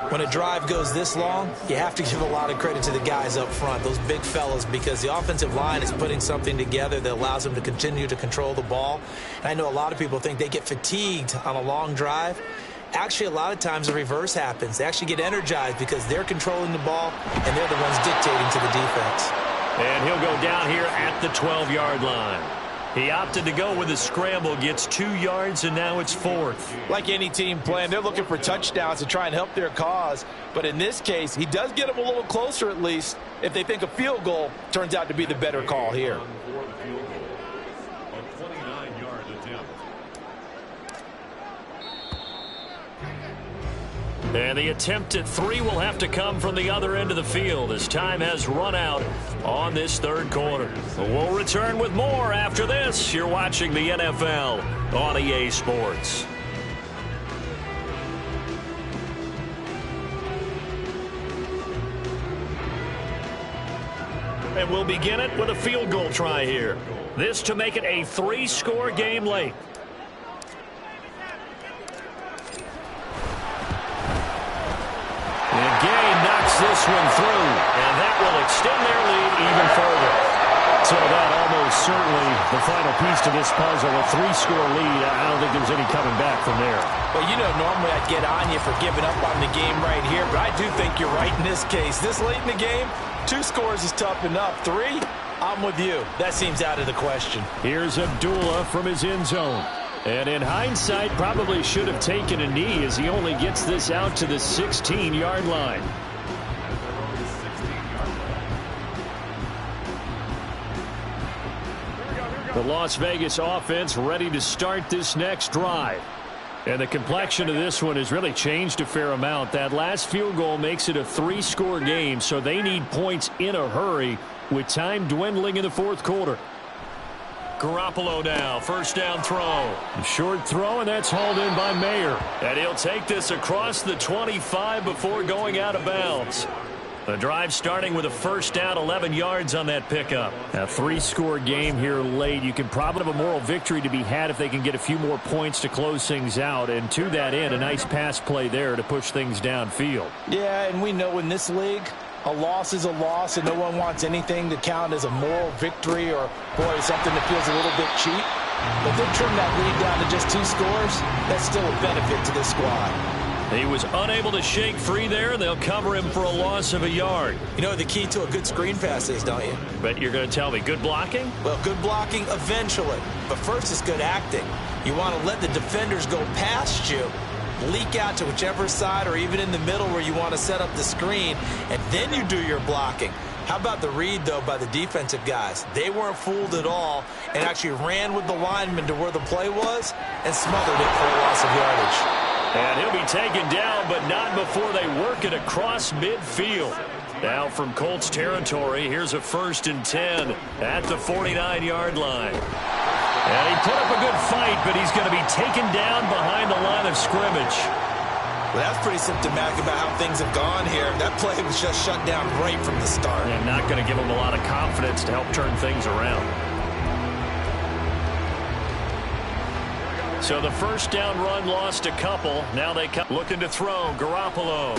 [SPEAKER 2] When a drive goes this long, you have to give a lot of credit to the guys up front, those big fellas, because the offensive line is putting something together that allows them to continue to control the ball. And I know a lot of people think they get fatigued on a long drive. Actually, a lot of times the reverse happens. They actually get energized because they're controlling the ball and they're the ones dictating to the defense.
[SPEAKER 1] And he'll go down here at the 12-yard line. He opted to go with a scramble, gets 2 yards, and now it's 4th.
[SPEAKER 4] Like any team playing, they're looking for touchdowns to try and help their cause. But in this case, he does get them a little closer at least if they think a field goal turns out to be the better call here.
[SPEAKER 1] And the attempt at 3 will have to come from the other end of the field as time has run out on this third quarter. We'll return with more after this. You're watching the NFL on EA Sports. And we'll begin it with a field goal try here. This to make it a 3-score game late. This one through, and that will extend their lead even further. So that almost certainly the final piece to this puzzle, a 3-score lead. I don't think there's any coming back from there.
[SPEAKER 4] Well, you know, normally I'd get on you for giving up on the game right here, but I do think you're right in this case. This late in the game, 2 scores is tough enough. 3, I'm with you. That seems out of the question.
[SPEAKER 3] Here's Abdullah from his end zone. And in hindsight, probably should have taken a knee as he only gets this out to the 16-yard line. The Las Vegas offense ready to start this next drive. And the complexion of this one has really changed a fair amount. That last field goal makes it a 3-score game, so they need points in a hurry with time dwindling in the fourth quarter.
[SPEAKER 1] Garoppolo now, first down throw.
[SPEAKER 3] Short throw, and that's hauled in by Mayer.
[SPEAKER 1] And he'll take this across the 25 before going out of bounds. The drive starting with a first down, 11 yards on that pickup.
[SPEAKER 3] A 3-score game here late. You can probably have a moral victory to be had if they can get a few more points to close things out. And to that end, a nice pass play there to push things downfield.
[SPEAKER 4] Yeah, and we know in this league, a loss is a loss, and no one wants anything to count as a moral victory or, boy, something that feels a little bit cheap. But they trim that lead down to just 2 scores. That's still a benefit to this squad.
[SPEAKER 1] He was unable to shake free there. They'll cover him for a loss of a yard.
[SPEAKER 2] You know what the key to a good screen pass is, don't you?
[SPEAKER 1] But you're going to tell me good blocking?
[SPEAKER 2] Well, good blocking eventually. But first is good acting. You want to let the defenders go past you, leak out to whichever side or even in the middle where you want to set up the screen, and then you do your blocking. How about the read, though, by the defensive guys? They weren't fooled at all and actually ran with the lineman to where the play was and smothered it for a loss of yardage.
[SPEAKER 1] And he'll be taken down, but not before they work it across midfield. Now from Colts territory, here's a 1st and 10 at the 49-yard line. And he put up a good fight, but he's going to be taken down behind the line of scrimmage.
[SPEAKER 2] Well, that's pretty symptomatic about how things have gone here. That play was just shut down right from the start.
[SPEAKER 1] And not going to give him a lot of confidence to help turn things around. So the first down run lost a couple. Now they come looking to throw. Garoppolo.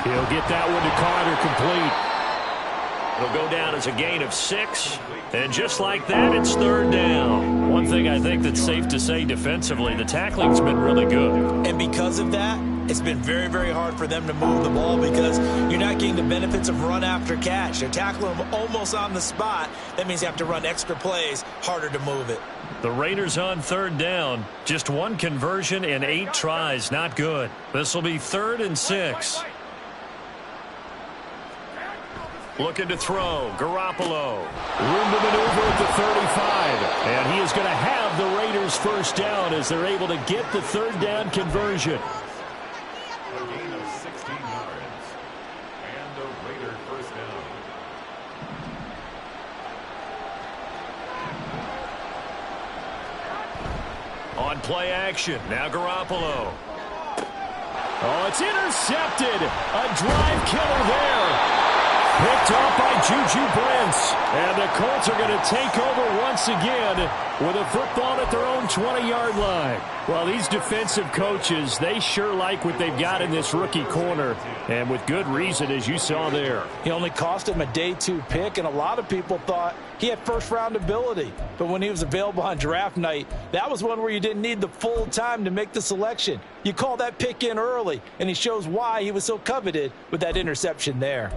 [SPEAKER 3] He'll get that one to Carter complete.
[SPEAKER 1] It'll go down as a gain of 6. And just like that, it's 3rd down. One thing I think that's safe to say defensively, the tackling's been really good.
[SPEAKER 2] And because of that, it's been very, very hard for them to move the ball because you're not getting the benefits of run after catch. They're tackling them almost on the spot. That means you have to run extra plays, harder to move it.
[SPEAKER 1] The Raiders on 3rd down. Just 1 conversion in 8 tries. Not good. This will be 3rd and 6. Looking to throw. Garoppolo.
[SPEAKER 3] Room to maneuver at the 35. And he is going to have the Raiders first down as they're able to get the 3rd down conversion.
[SPEAKER 5] A gain of 16 yards. And the Raider first down.
[SPEAKER 1] On play action. Now Garoppolo.
[SPEAKER 3] Oh, it's intercepted. A drive killer there. Picked off by Juju Brents. And the Colts are going to take over once again with a football at their own 20-yard line. Well, these defensive coaches, they sure like what they've got in this rookie corner. And with good reason, as you saw there.
[SPEAKER 4] He only cost him a day 2 pick, and a lot of people thought he had first-round ability. But when he was available on draft night, that was one where you didn't need the full time to make the selection. You call that pick in early, and he shows why he was so coveted with that interception there.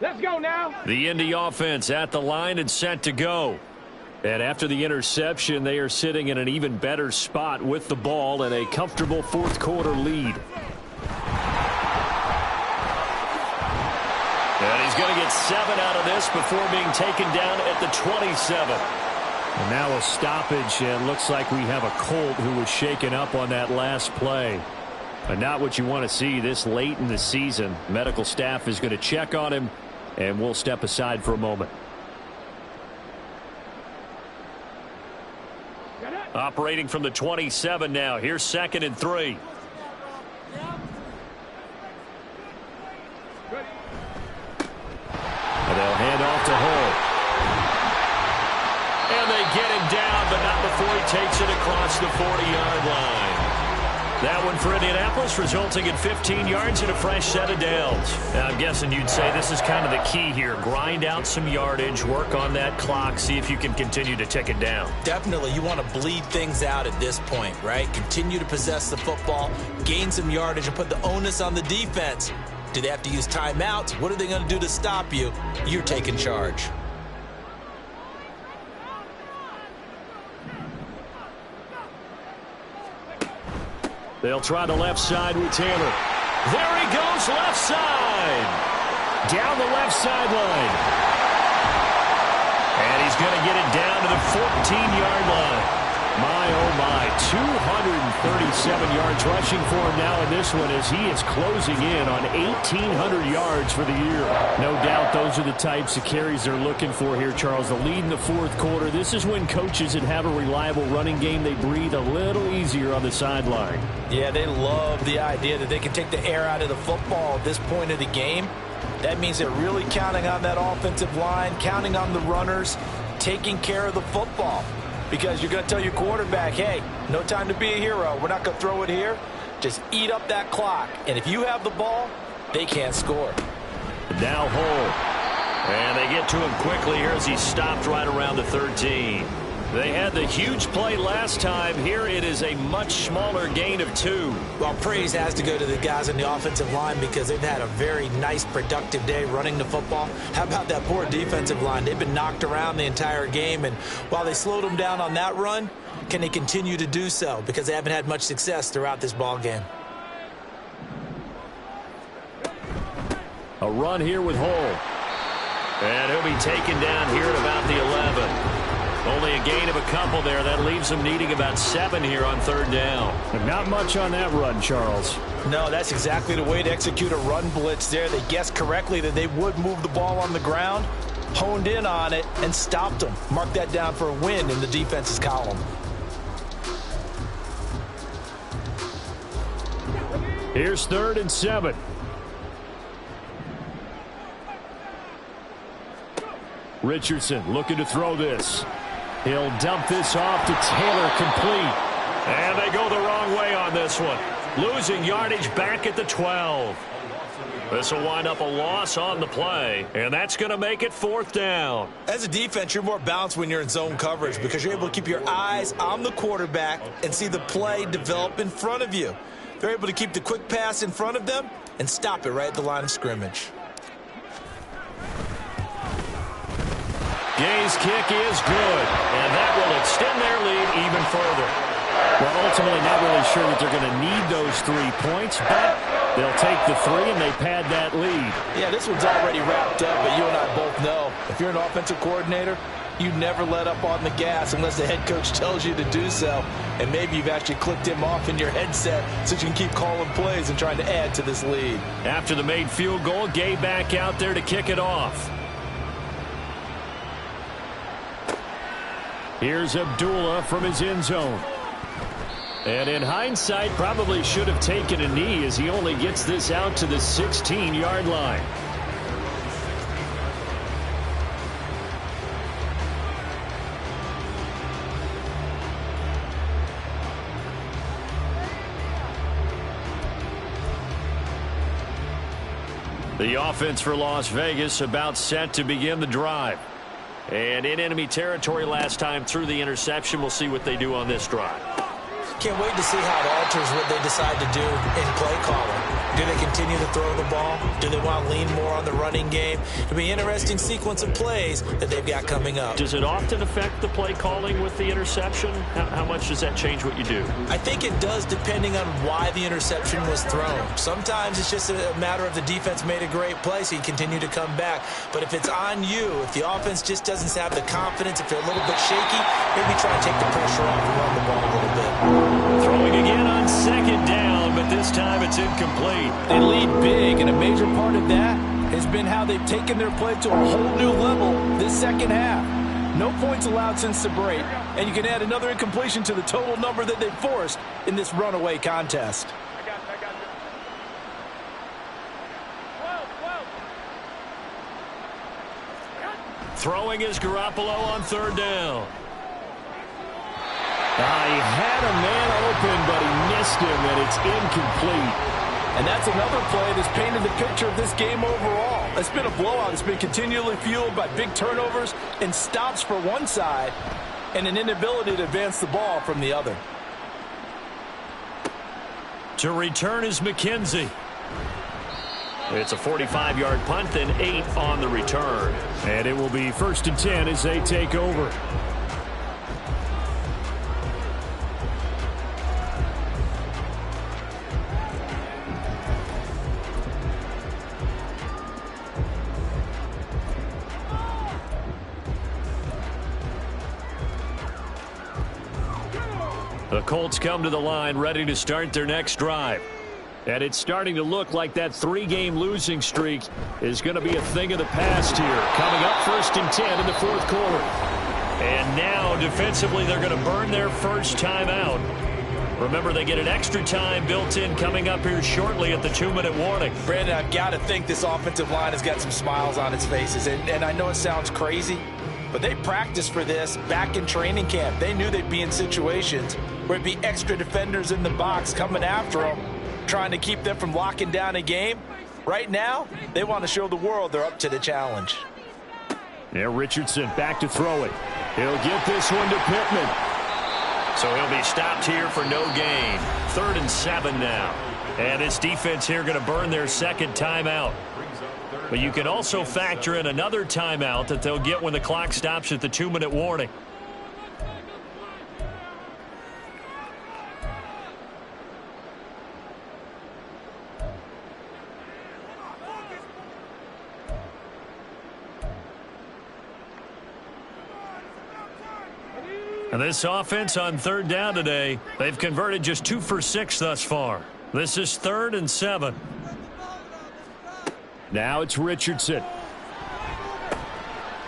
[SPEAKER 6] Let's go now.
[SPEAKER 3] The Indy offense at the line and set to go. And after the interception, they are sitting in an even better spot with the ball and a comfortable fourth quarter lead.
[SPEAKER 1] And he's going to get 7 out of this before being taken down at the 27.
[SPEAKER 3] And now a stoppage, and looks like we have a Colt who was shaken up on that last play. But not what you want to see this late in the season. Medical staff is going to check on him, and we'll step aside for a moment. Operating from the 27 now. Here's 2nd and 3. And they'll hand off to Hull.
[SPEAKER 1] And they get him down, but not before he takes it across the 40-yard line. That one for Indianapolis, resulting in 15 yards and a fresh set of downs. Now, I'm guessing you'd say this is kind of the key here. Grind out some yardage, work on that clock, see if you can continue to tick it down.
[SPEAKER 2] Definitely, you want to bleed things out at this point, right? Continue to possess the football, gain some yardage, and put the onus on the defense. Do they have to use timeouts? What are they going to do to stop you? You're taking charge.
[SPEAKER 3] They'll try the left side with Taylor. There he goes, left side. Down the left sideline. And he's going to get it down to the 14-yard line. My, oh my, 237 yards rushing for him now in this one as he is closing in on 1,800 yards for the year. No doubt those are the types of carries they're looking for here, Charles. The lead in the fourth quarter. This is when coaches that have a reliable running game, they breathe a little easier on the sideline.
[SPEAKER 4] Yeah, they love the idea that they can take the air out of the football at this point of the game. That means they're really counting on that offensive line, counting on the runners, taking care of the football. Because you're going to tell your quarterback, hey, no time to be a hero. We're not going to throw it here. Just eat up that clock. And if you have the ball, they can't score.
[SPEAKER 1] Now Hull. And they get to him quickly here as he stopped right around the 13. They had the huge play last time. Here it is a much smaller gain of 2.
[SPEAKER 2] Well, praise has to go to the guys on the offensive line because they've had a very nice, productive day running the football. How about that poor defensive line? They've been knocked around the entire game, and while they slowed them down on that run, can they continue to do so? Because they haven't had much success throughout this ball game.
[SPEAKER 3] A run here with Hull.
[SPEAKER 1] And he'll be taken down here at about the 11. Only a gain of a couple there. That leaves them needing about 7 here on 3rd down.
[SPEAKER 3] And not much on that run, Charles.
[SPEAKER 4] No, that's exactly the way to execute a run blitz there. They guessed correctly that they would move the ball on the ground, honed in on it, and stopped them. Mark that down for a win in the defense's column.
[SPEAKER 3] Here's 3rd and 7. Richardson looking to throw this. He'll dump this off to Taylor, complete.
[SPEAKER 1] And they go the wrong way on this one. Losing yardage back at the 12. This will wind up a loss on the play, and that's going to make it 4th down.
[SPEAKER 2] As a defense, you're more balanced when you're in zone coverage because you're able to keep your eyes on the quarterback and see the play develop in front of you. They're able to keep the quick pass in front of them and stop it right at the line of scrimmage.
[SPEAKER 1] Gay's kick is good, and that will extend their lead even further.
[SPEAKER 3] Well, ultimately not really sure that they're going to need those 3 points, but they'll take the 3 and they pad that lead.
[SPEAKER 4] Yeah, this one's already wrapped up, but you and I both know if you're an offensive coordinator, you never let up on the gas unless the head coach tells you to do so. And maybe you've actually clicked him off in your headset so you can keep calling plays and trying to add to this lead.
[SPEAKER 3] After the made field goal, Gay back out there to kick it off. Here's Abdullah from his end zone. And in hindsight, probably should have taken a knee as he only gets this out to the 16-yard line. The offense for Las Vegas about set to begin the drive. And in enemy territory last time through the interception. We'll see what they do on this drive.
[SPEAKER 2] Can't wait to see how it alters what they decide to do in play calling. Do they continue to throw the ball? Do they want to lean more on the running game? It'll be an interesting sequence of plays that they've got coming up.
[SPEAKER 3] Does it often affect the play calling with the interception? How much does that change what you do?
[SPEAKER 2] I think it does, depending on why the interception was thrown. Sometimes it's just a matter of the defense made a great play, so you continue to come back. But if it's on you, if the offense just doesn't have the confidence, if they're a little bit shaky, maybe try to take the pressure off and run the ball a little bit.
[SPEAKER 3] Throwing again on second down, but this time it's incomplete.
[SPEAKER 4] They lead big, and a major part of that has been how they've taken their play to a whole new level this second half. No points allowed since the break, and you can add another incompletion to the total number that they've forced in this runaway contest.
[SPEAKER 3] Throwing is Garoppolo on third down. He had a man open, but he missed him, and it's incomplete.
[SPEAKER 4] And that's another play that's painted the picture of this game overall. It's been a blowout. It's been continually fueled by big turnovers and stops for one side and an inability to advance the ball from the other.
[SPEAKER 3] To return is McKenzie. It's a 45-yard punt, then 8 on the return. And it will be 1st and 10 as they take over. The Colts come to the line ready to start their next drive. And it's starting to look like that 3-game losing streak is going to be a thing of the past here. Coming up 1st and 10 in the 4th quarter. And now defensively they're going to burn their first timeout. Remember, they get an extra time built in coming up here shortly at the 2-minute warning.
[SPEAKER 4] Brandon, I've got to think this offensive line has got some smiles on its faces. And I know it sounds crazy, but they practiced for this back in training camp. They knew they'd be in situations where it'd be extra defenders in the box coming after them, trying to keep them from locking down a game. Right now, they want to show the world they're up to the challenge.
[SPEAKER 3] Yeah, Richardson back to throw it. He'll get this one to Pittman.
[SPEAKER 1] So he'll be stopped here for no gain. 3rd and 7 now.
[SPEAKER 3] And this defense here going to burn their second timeout. But you can also factor in another timeout that they'll get when the clock stops at the 2-minute warning. And this offense on 3rd down today, they've converted just 2 for 6 thus far. This is 3rd and 7. Now it's Richardson.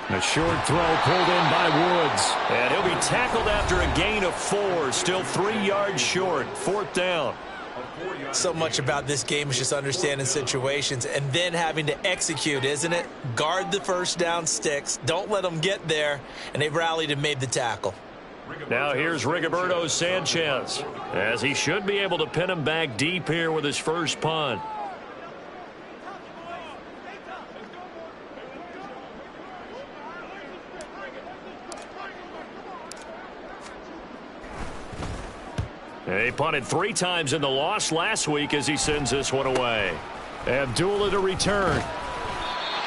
[SPEAKER 3] A short throw pulled in by Woods. And he'll be tackled after a gain of 4. Still 3 yards short. 4th down.
[SPEAKER 2] So much about this game is just understanding situations and then having to execute, isn't it? Guard the first down sticks. Don't let them get there. And they've rallied and made the tackle.
[SPEAKER 3] Now here's Rigoberto Sanchez, as he should be able to pin him back deep here with his first punt. He punted 3 times in the loss last week as he sends this one away. Abdullah to return.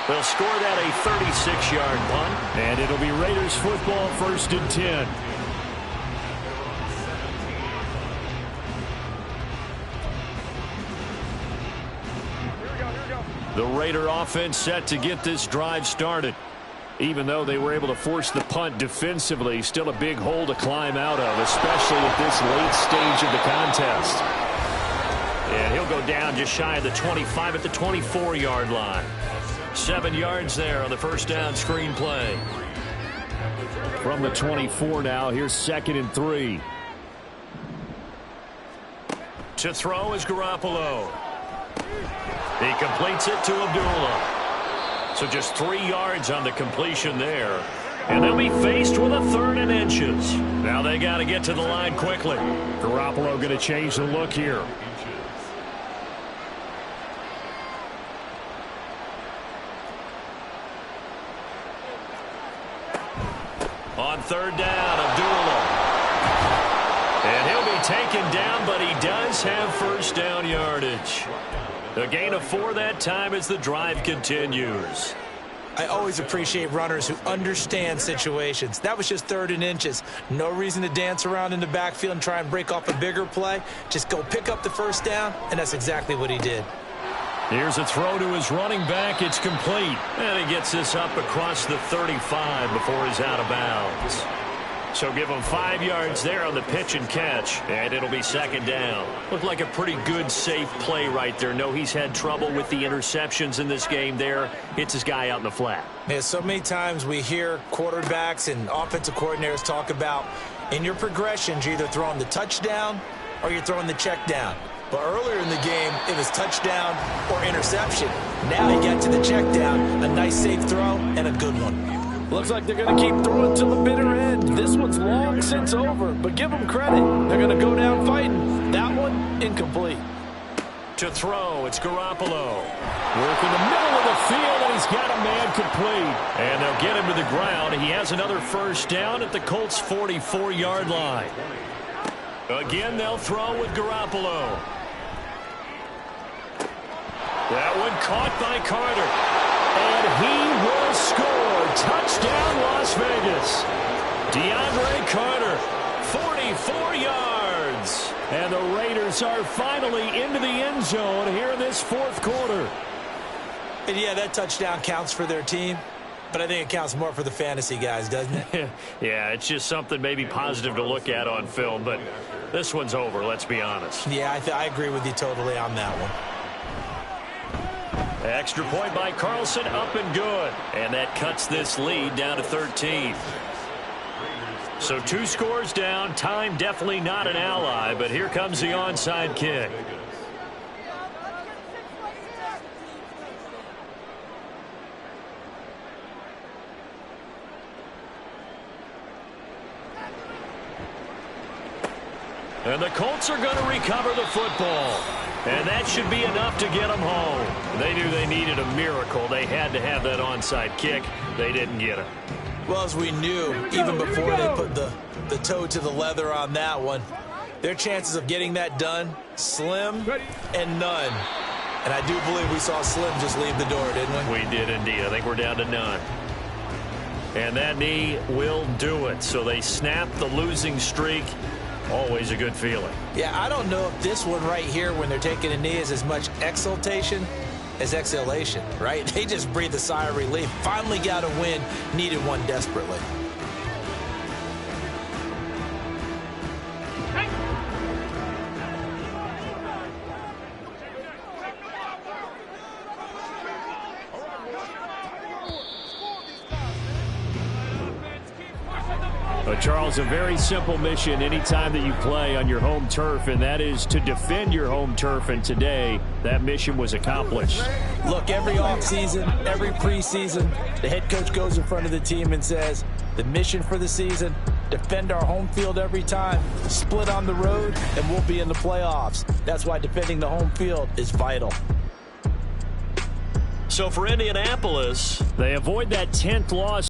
[SPEAKER 3] They'll score that a 36-yard punt, and it'll be Raiders football 1st and 10. The Raider offense set to get this drive started. Even though they were able to force the punt defensively, still a big hole to climb out of, especially at this late stage of the contest. And he'll go down just shy of the 25 at the 24-yard line. 7 yards there on the first down screen play. From the 24 now, here's 2nd and 3.
[SPEAKER 1] To throw is Garoppolo. He completes it to Abdullah. So just 3 yards on the completion there. And they'll be faced with a 3rd and inches. Now they got to get to the line quickly.
[SPEAKER 3] Garoppolo going to change the look here.
[SPEAKER 1] On 3rd down, Abdullah. And he'll be taken down, but he does have first down yardage. A gain of 4 that time as the drive continues.
[SPEAKER 2] I always appreciate runners who understand situations. That was just 3rd and inches. No reason to dance around in the backfield and try and break off a bigger play. Just go pick up the first down, and that's exactly what he did.
[SPEAKER 3] Here's a throw to his running back. It's complete.
[SPEAKER 1] And he gets this up across the 35 before he's out of bounds. So give him 5 yards there on the pitch and catch, and it'll be 2nd down. Looked like a pretty good, safe play right there. No, he's had trouble with the interceptions in this game there. Hits his guy out in the flat.
[SPEAKER 2] Yeah, so many times we hear quarterbacks and offensive coordinators talk about in your progressions, you're either throwing the touchdown or you're throwing the check down. But earlier in the game, it was touchdown or interception. Now he got to the check down, a nice safe throw, and a good one.
[SPEAKER 4] Looks like they're going to keep throwing to the bitter end. This one's long since over, but give them credit. They're going to go down fighting. That one, incomplete.
[SPEAKER 1] To throw, it's Garoppolo.
[SPEAKER 3] Work in the middle of the field, and he's got a man complete.
[SPEAKER 1] And they'll get him to the ground. He has another first down at the Colts' 44-yard line. Again, they'll throw with Garoppolo. That one caught by Carter. And he will score. Touchdown, Las Vegas. DeAndre Carter, 44 yards.
[SPEAKER 3] And the Raiders are finally into the end zone here in this 4th quarter.
[SPEAKER 2] And yeah, that touchdown counts for their team, but I think it counts more for the fantasy guys, doesn't it?
[SPEAKER 1] Yeah, it's just something maybe positive to look at on film, but this one's over, let's be honest.
[SPEAKER 2] Yeah, I agree with you totally on that one.
[SPEAKER 1] Extra point by Carlson, up and good. And that cuts this lead down to 13. So 2 scores down. Time definitely not an ally, but here comes the onside kick. And the Colts are going to recover the football. And that should be enough to get them home. They knew they needed a miracle. They had to have that onside kick. They didn't get it.
[SPEAKER 2] Well, as we knew, even before they put the toe to the leather on that one, their chances of getting that done, slim and none. And I do believe we saw Slim just leave the door, didn't we?
[SPEAKER 1] We did indeed. I think we're down to none. And that knee will do it. So they snap the losing streak. Always a good feeling.
[SPEAKER 2] Yeah, I don't know if this one right here, when they're taking a knee, is as much exultation as exhalation, right? They just breathe a sigh of relief. Finally got a win, needed one desperately.
[SPEAKER 3] Charles, a very simple mission anytime that you play on your home turf, and that is to defend your home turf. And today, that mission was accomplished.
[SPEAKER 2] Look, every offseason, every preseason, the head coach goes in front of the team and says, the mission for the season, defend our home field every time, split on the road, and we'll be in the playoffs. That's why defending the home field is vital.
[SPEAKER 1] So for Indianapolis,
[SPEAKER 3] they avoid that 10th loss.